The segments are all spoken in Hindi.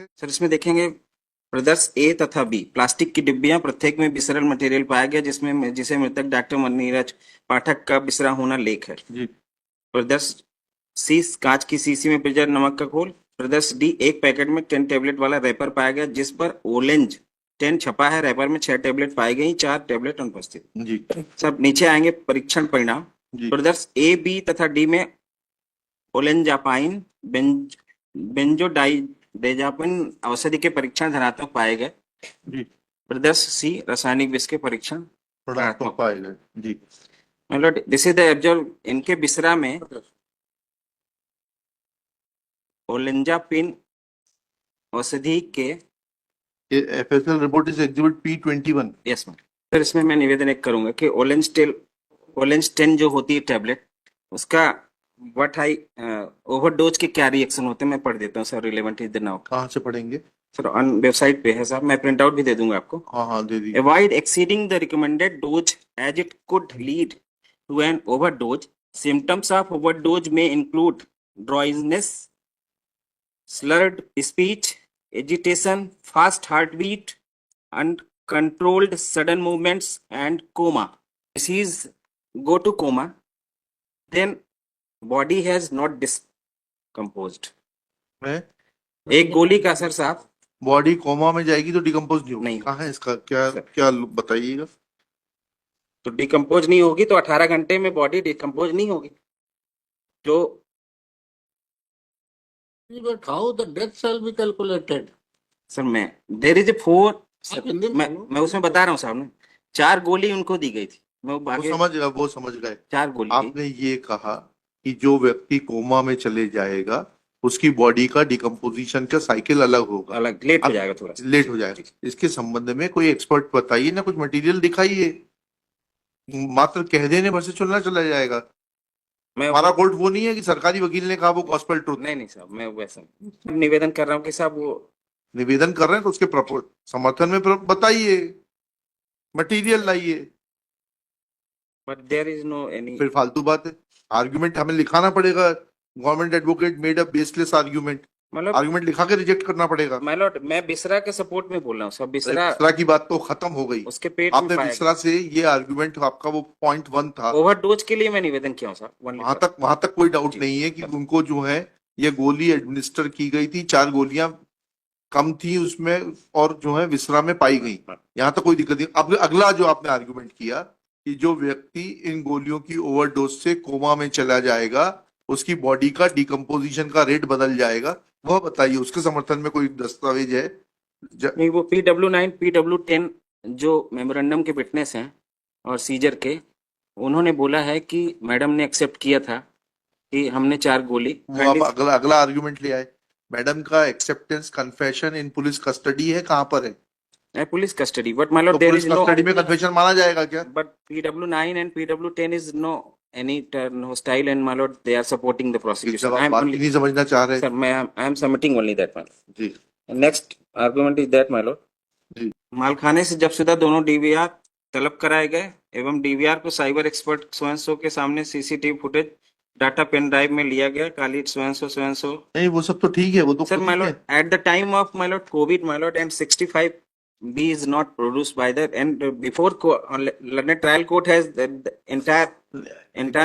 सर इसमें देखेंगे प्रदर्श ए तथा बी प्लास्टिक की डिब्बियां, प्रत्येक में विसरल मटेरियल पाया गया जिसे मृतक डॉक्टर नीरज पाठक का विसरा होना लेख है। जी। प्रदर्श सी कांच की शीशी में प्रिजर्व नमक का घोल। प्रदर्श डी एक पैकेट में 10 टेबलेट वाला रैपर पाया गया जिस पर ओलेंज 10 छपा है। रैपर में 6 टेबलेट पाई गई, 4 टेबलेट अनुपस्थित। जी। सब नीचे आएंगे परीक्षण परिणाम। जी। प्रदर्श ए बी तथा डी में ओलेंजापाइन बेंजोडाइजेपाइन औषधि के परीक्षण धनात्मक पाए गए। जी। प्रदर्श सी रासायनिक विष के परीक्षण ऋणात्मक पाए गए। जी। मतलब दिस इज द एब्जॉर्ब। इनके बिसरा में ओलेंजापिन औषधि के FSL report is exhibit P21। Yes ma'am. Sir इसमें मैं निवेदन एक करूंगा कि ओलेंज 10 जो होती है टैबलेट, उसका व्हाट हाई ओवरडोज के क्या रिएक्शन होते हैं मैं पढ़ देता हूँ sir. Relevant is the now. कहाँ से पढ़ेंगे सर ऑन वेबसाइट पे है साहब, मैं प्रिंट आउट भी दे दूंगा आपको। हाँ हाँ दे दीजिए। Avoid exceeding the recommended dose as it could lead to an overdose. Symptoms of overdose may include drowsiness, slurred speech, agitation, fast heartbeat, uncontrolled sudden movements, and coma. Disease go to coma, then body has not decomposed. मैं एक गोली का असर साहब बॉडी कोमा में जाएगी तो डिकम्पोज नहीं होगी। नहीं। कहाँ है इसका क्या सर। क्या बताइएगा। तो डिकम्पोज नहीं होगी तो 18 घंटे में बॉडी डिकम्पोज नहीं होगी। जो But how the death shall be calculated? Sir मैं देर इज ए 4 आप हिंदी में बोलो। मैं उसमें बता रहा हूँ साहब ने 4 गोली उनको दी गई थी। मैं वो आगे समझ गए। 4 गोली आपने ये कहा कि जो व्यक्ति कोमा में चले जाएगा उसकी बॉडी का डिकम्पोजिशन का साइकिल अलग होगा, अलग लेट हो जाएगा, थोड़ा लेट हो जाएगा। इसके संबंध में कोई एक्सपर्ट बताइए ना, कुछ मटेरियल दिखाइए। मात्र कह देने भर से चलना चला जाएगा। मैं हमारा कोर्ट वो नहीं है कि सरकारी वकील ने कहा वो गॉस्पेल ट्रूथ। नहीं साहब, मैं वैसा निवेदन कर रहा हूँ कि साहब वो निवेदन कर रहे हैं तो उसके समर्थन में बताइए, मटेरियल लाइए। But there is no any. फिर फालतू बात है। आर्गुमेंट हमें लिखाना पड़ेगा। Government advocate made a baseless argument, मतलब आर्गुमेंट लिखा के रिजेक्ट करना पड़ेगा। माय लॉर्ड मैं बिसरा के सपोर्ट में बोल रहा हूँ साहब। बिसरा की बात तो खत्म हो गई। उसके पेट में आपने पाया बिसरा से ये आर्गुमेंट आपका वो पॉइंट 1 था, ओवरडोज के लिए मैं निवेदन किया हूँ साहब। वहां तक कोई डाउट नहीं है कि उनको जो है ये गोली एडमिनिस्टर की गई थी, 4 गोलियां कम थी उसमें और जो है विसरा में पाई गई। यहाँ तक कोई दिक्कत नहीं। अब अगला जो आपने आर्गुमेंट किया कि जो व्यक्ति इन गोलियों की ओवरडोज से कोमा में चला जाएगा उसकी बॉडी का डिकम्पोजिशन का रेट बदल जाएगा, वह बताइए। उसके समर्थन में कोई दस्तावेज है? नहीं, वो PW9 PW10 जो मेमोरेंडम के विटनेस हैं और सीजर के, उन्होंने बोला है कि मैडम ने एक्सेप्ट किया था कि हमने 4 गोली। वो आप अगला आर्गुमेंट ले आए। मैडम का acceptance confession in police custody है, कहाँ पर है? Police custody, but my lord तो there police is no custody में कन्फेशन माना जाएगा क्या? But PW9 and PW10 is no any turn hostile and my lord they are supporting the prosecution. I am बात only नहीं समझना चाह रहे sir I am submitting only that my lord. Ji. Next argument is that my lord जी। मालखाने से जब्तशुदा दोनों DVR तलब कराए गए एवं DVR को साइबर एक्सपर्ट स्वयं के सामने CCTV footage data pen drive में लिया गया। काली स्वयं नहीं, वो सब तो ठीक है, वो तो sir my Lord at the time of my Lord Covid my Lord and 65B is not produced by the and before learned trial court has the entire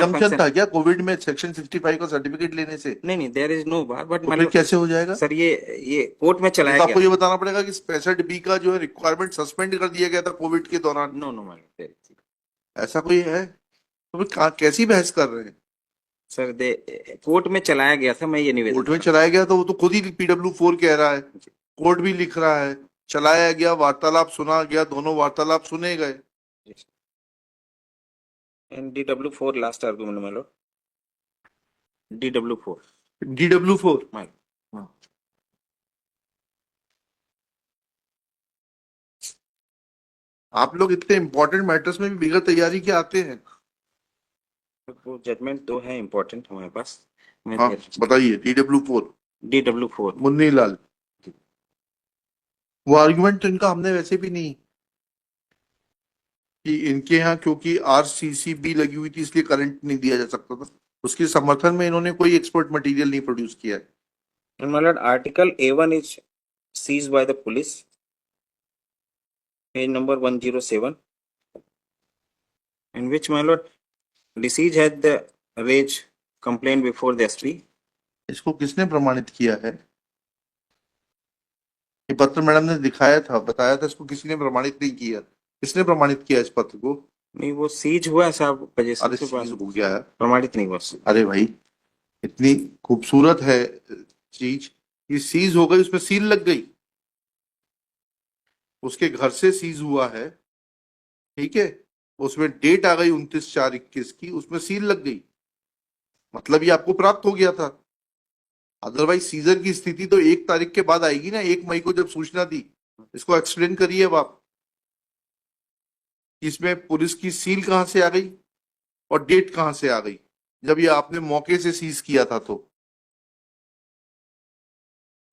function था क्या कोविड में सेक्शन 65 का सर्टिफिकेट लेने से? नहीं there is no bar. But फिर कैसे हो जाएगा सर? ये कोर्ट में चलाया तो गया। आपको ये बताना पड़ेगा कि 65B का जो है रिक्वायरमेंट सस्पेंड कर दिया गया था कोविड के दौरान। नो ऐसा कोई है? तो फिर कैसी बहस कर रहे हैं सर? कोर्ट में चलाया गया था। मैं ये निवेदन कोर्ट में चलाया गया तो वो तो खुद ही PW4 कह रहा है, कोर्ट भी लिख रहा है। चलाया गया, वार्तालाप सुना गया, दोनों वार्तालाप सुने गए। एंड DW4 लास्ट आर्गुमेंट में लो DW4 माय आप लोग इतने इंपॉर्टेंट मैटर्स में भी बिगड़ तैयारी के आते हैं। वो जजमेंट तो है इंपॉर्टेंट हमारे पास। हाँ बताइए। DW4 मुन्नी लाल। वो आर्गुमेंट तो इनका हमने वैसे भी नहीं कि इनके यहाँ क्योंकि RCCB लगी हुई थी इसलिए करंट नहीं दिया जा सकता था, उसके समर्थन में इन्होंने कोई एक्सपर्ट मटेरियल नहीं प्रोड्यूस किया है। Article A1 is seized by the police, page number 107, in which, my lord, deceased had the raised complaint before the SP. इसको किसने प्रमाणित किया है? ये पत्र मैडम ने दिखाया था, बताया था, इसको किसी ने प्रमाणित नहीं किया। किसने प्रमाणित किया इस पत्र को? नहीं, वो सीज हुआ साहब, पोजीशन अरे के पास, सीज हो गया है। प्रमाणित नहीं हुआ। अरे भाई, इतनी खूबसूरत है चीज, ये सीज हो गई, उसमें सील लग गई, उसके घर से सीज हुआ है, ठीक है, उसमें डेट आ गई 29/4/21 की, उसमें सील लग गई, मतलब ये आपको प्राप्त हो गया था। अदरवाइज सीजर की स्थिति तो 1 तारीख के बाद आएगी ना, 1 मई को जब सूचना दी। इसको एक्सप्लेन करिए अब आप, इसमें पुलिस की सील कहां से आ गई और डेट कहां से आ गई, जब ये आपने मौके से सीज किया था तो।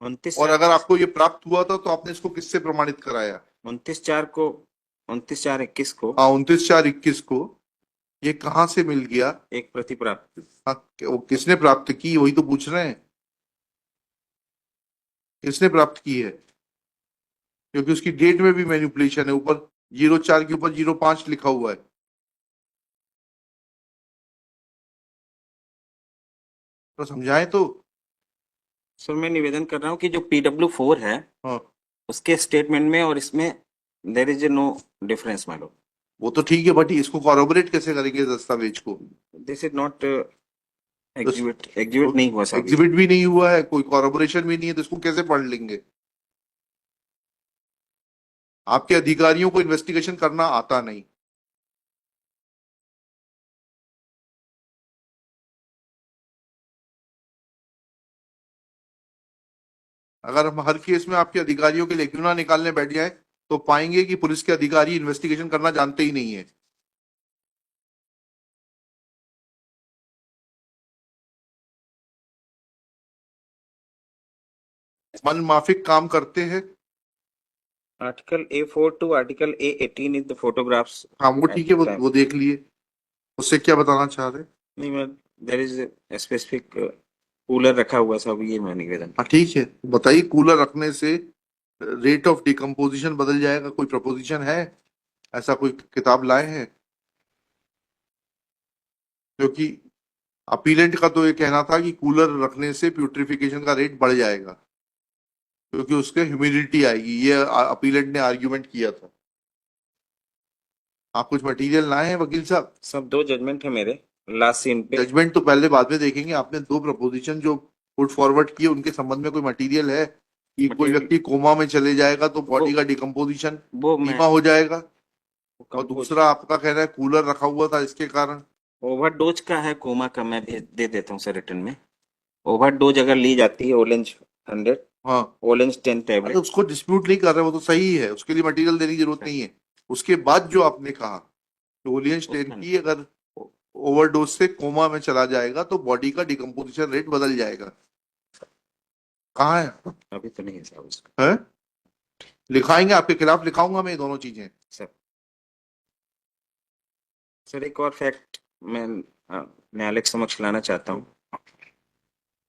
29 और अगर आपको ये प्राप्त हुआ था तो आपने इसको किससे प्रमाणित कराया? 29/4/21 को हाँ, 29/4/21 को ये कहां से मिल गया? एक प्रति प्राप्त। हाँ, वो किसने प्राप्त की, वही तो पूछ रहे हैं, किसने प्राप्त की है? क्योंकि उसकी डेट में भी मैनिपुलेशन है, ऊपर 04 के ऊपर 05 लिखा हुआ है। तो समझाएं तो। सर, मैं निवेदन कर रहा हूँ कि जो PW4 है, हाँ, उसके स्टेटमेंट में और इसमें देयर इज नो डिफरेंस, मालूम। वो तो ठीक है, बट इसको कॉरोबोरेट कैसे करेंगे दस्तावेज को? दिस इज नॉट एग्जीबिट नहीं हुआ साहब। एग्जिबिट भी नहीं हुआ है, कोई कॉरोबोरेशन भी नहीं है, तो इसको कैसे पढ़ लेंगे? आपके अधिकारियों को इन्वेस्टिगेशन करना आता नहीं। अगर हम हर केस में आपके अधिकारियों के लेक्यूना निकालने बैठ जाए तो पाएंगे कि पुलिस के अधिकारी इन्वेस्टिगेशन करना जानते ही नहीं है। मन माफिक काम करते हैं। Article A4 to article A18 is the photographs. हाँ, वो ठीक है, वो देख लिए। उससे क्या बताना चाह रहे? नहीं, मैं देयर इज स्पेसिफिक कूलर रखा हुआ साहब, ये मैं निवेदन। हाँ ठीक है, बताइए, कूलर रखने से रेट ऑफ डिकम्पोजिशन बदल जाएगा, कोई प्रपोजिशन है ऐसा, कोई किताब लाए हैं? क्योंकि अपीलेंट का तो ये कहना था कि कूलर रखने से प्यूट्रिफिकेशन का रेट बढ़ जाएगा, क्योंकि उसके ह्यूमिडिटी आएगी, ये अपीलेंट ने आर्ग्यूमेंट किया था। आप कुछ मटेरियल लाए हैं वकील साहब? सब 2 जजमेंट है मेरे लास्ट सीन पे। जजमेंट तो पहले बाद में देखेंगे, आपने 2 प्रपोजिशन जो पुट फॉरवर्ड किए, उनके संबंध में कोई मटेरियल है कि कोई Material- व्यक्ति कोमा में चले जाएगा तो बॉडी का डिकम्पोजिशन वो मैं धीमा हो जाएगा, और कंपोज- दूसरा आपका कहना है कूलर रखा हुआ था इसके कारण। ओवरडोज का है, कोमा का मैं दे देता हूँ सर रिटर्न में। ओवरडोज अगर ली जाती है, ओलेंज 100, हाँ, ओलेंज 10 अरे टैबलेट। उसको डिस्प्यूट नहीं कर रहे, वो तो सही है, उसके लिए मटेरियल देने की जरूरत नहीं है। उसके बाद जो आपने कहा ओलियंस 10 की अगर ओवरडोज से कोमा में चला जाएगा तो बॉडी का डिकम्पोजिशन रेट बदल जाएगा, कहाँ है? अभी तो नहीं है साहब उसका। है? लिखाएंगे, आपके खिलाफ लिखाऊंगा मैं ये दोनों चीजें। सर, एक और फैक्ट मैं न्यायालय के समक्ष लाना चाहता हूँ।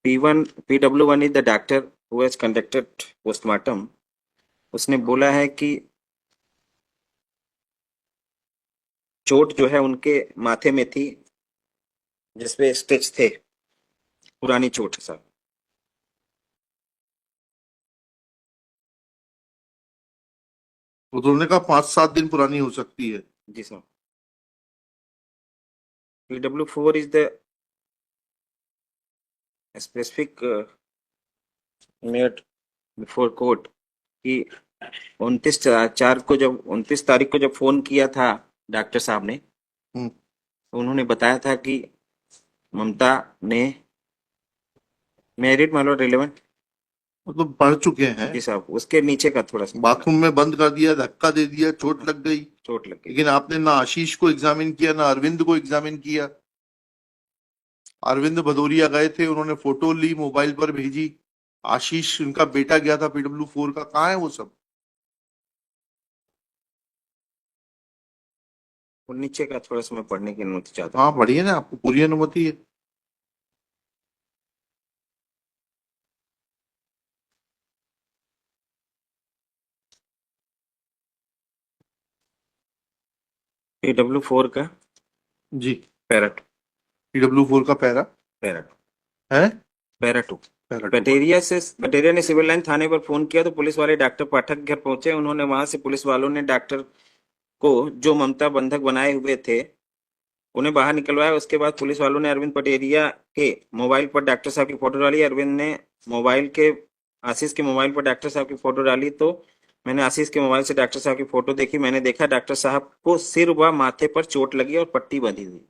PW1 is the doctor who has conducted postmortem. उसने बोला है कि चोट जो है उनके माथे में थी, जिसपे स्टिच थे, पुरानी चोट है साहब। तो उन्होंने कहा 5-7 दिन पुरानी हो सकती है। जी sir. PW4 is the specific made before court कि 29 तारीख को जब फोन किया था डॉक्टर साहब ने, तो उन्होंने बताया था कि ममता ने मैरिड मानो रिलेवेंट। तो पढ़ चुके हैं जी साहब, उसके नीचे का थोड़ा सा बाथरूम में बंद कर दिया, धक्का दे दिया, चोट लग गई। चोट लग गई। लेकिन आपने ना आशीष को एग्जामिन किया ना अरविंद को एग्जामिन किया। अरविंद भदौरिया गए थे, उन्होंने फोटो ली, मोबाइल पर भेजी। आशीष उनका बेटा गया था PW4 का, कहाँ है वो सब? वो नीचे का थोड़ा सा मैं पढ़ने की अनुमति चाहता हूँ। हाँ बढ़िया ना, आपको पूरी अनुमति है। PW4 का जी, पैरा PW4 का पैरा पैरा है, पैरा 2। Para two. बटेरिया ने सिविल लाइन थाने पर फोन किया तो पुलिस वाले डॉक्टर पाठक के घर पहुंचे। उन्होंने वहां से पुलिस वालों ने डॉक्टर को, जो ममता बंधक बनाए हुए थे, उन्हें बाहर निकलवाया। उसके बाद पुलिस वालों ने अरविंद पटेरिया के मोबाइल पर डॉक्टर साहब की फोटो डाली। अरविंद ने आशीष के मोबाइल पर डॉक्टर साहब की फोटो डाली तो मैंने आशीष के मोबाइल से डॉक्टर साहब की फोटो देखी। मैंने देखा डॉक्टर साहब को सिर व माथे पर चोट लगी और पट्टी बंधी हुई।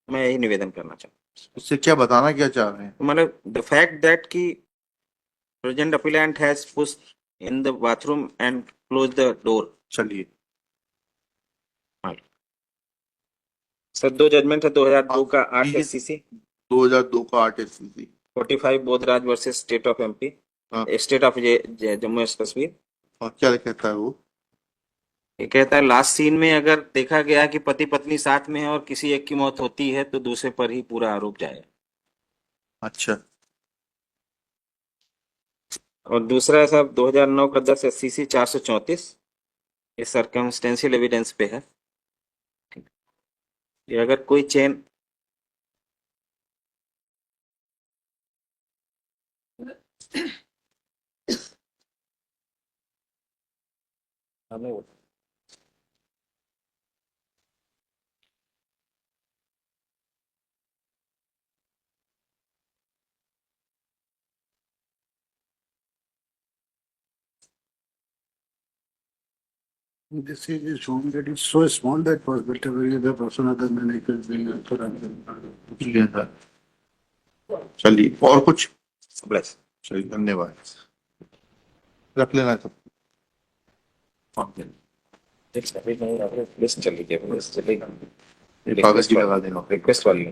मैं यही निवेदन करना चाहता उससे क्या बताना क्या चाह रहे हैं? हूँ। मतलब द फैक्ट दैट की present appellate has pushed in the bathroom and close the door. चलिए, सर दो जजमेंट है 2002 का 8 ये SCC, 2002 का 8 SCC। 45 Bodhraj versus state of MP, हाँ, state of Jammu and Kashmir. और क्या कहता है वो? ये कहता है लास्ट सीन में अगर देखा गया कि पति पत्नी साथ में है और किसी एक की मौत होती है तो दूसरे पर ही पूरा आरोप जाए। अच्छा, और दूसरा है साहब 2009 का 10 SCC 434, ये सर्कमस्टेंशियल एविडेंस पे है। ये अगर कोई chain This is shown that it's so small that possibility every other person other than it will be clear था। चलिए, और कुछ? ब्लेस चलिए, धन्यवाद, रख लेना सब। प्लीज चलिए, प्लीज चलेगा। ये कागज भी लगा देना। रिक्वेस्ट वाली